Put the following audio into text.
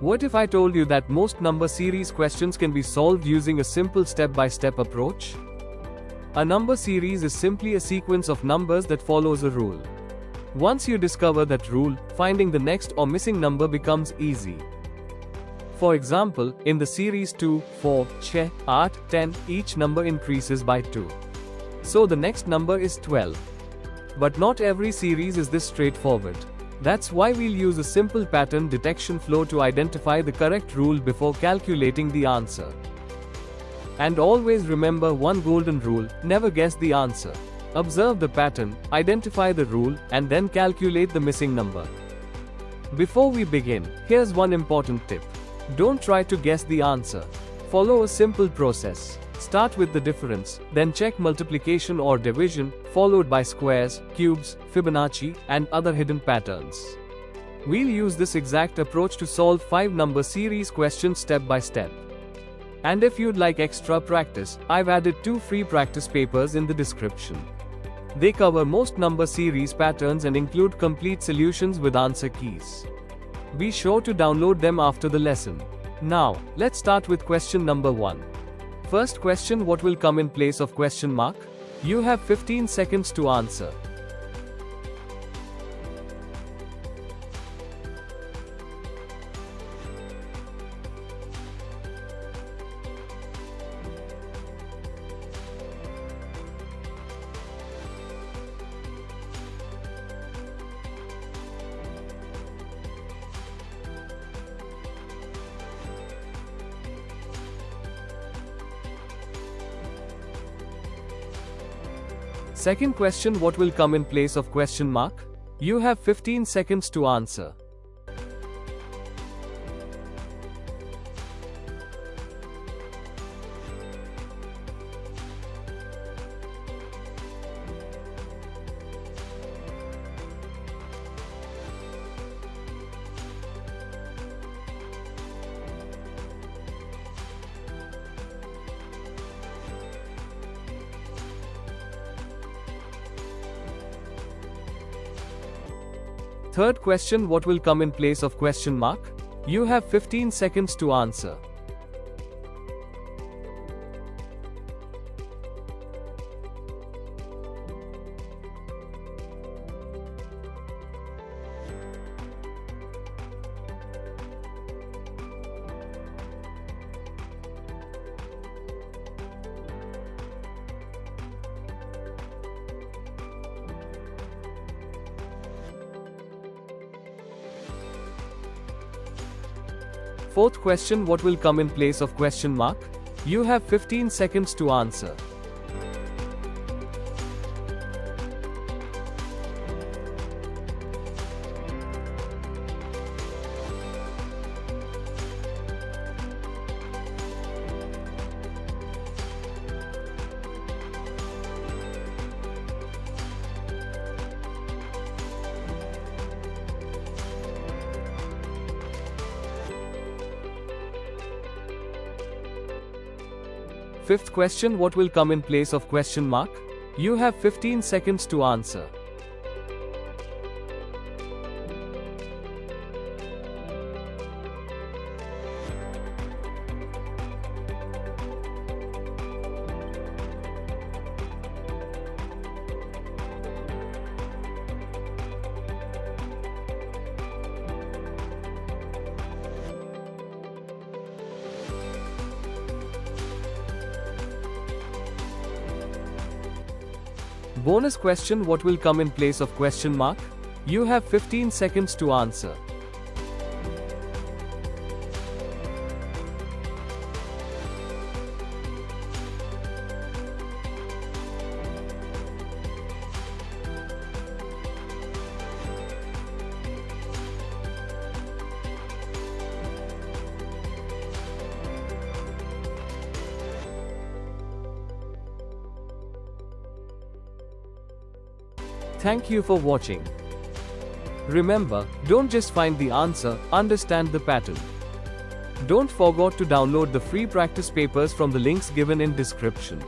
What if I told you that most number series questions can be solved using a simple step-by-step approach? A number series is simply a sequence of numbers that follows a rule. Once you discover that rule, finding the next or missing number becomes easy. For example, in the series 2, 4, 6, 8, 10, each number increases by 2. So the next number is 12. But not every series is this straightforward. That's why we'll use a simple pattern detection flow to identify the correct rule before calculating the answer. And always remember one golden rule: never guess the answer. Observe the pattern, identify the rule, and then calculate the missing number. Before we begin, here's one important tip. Don't try to guess the answer. Follow a simple process. Start with the difference, then check multiplication or division, followed by squares, cubes, Fibonacci, and other hidden patterns. We'll use this exact approach to solve 5 number series questions step by step. And if you'd like extra practice, I've added 2 free practice papers in the description. They cover most number series patterns and include complete solutions with answer keys. Be sure to download them after the lesson. Now, let's start with question number 1. First question: what will come in place of question mark? You have 15 seconds to answer. Second question: what will come in place of question mark? You have 15 seconds to answer. Third question: what will come in place of question mark? You have 15 seconds to answer. Fourth question: what will come in place of question mark? You have 15 seconds to answer. Fifth question: what will come in place of question mark? You have 15 seconds to answer. Bonus question: what will come in place of question mark? You have 15 seconds to answer. Thank you for watching. Remember, don't just find the answer, understand the pattern. Don't forget to download the free practice papers from the links given in description.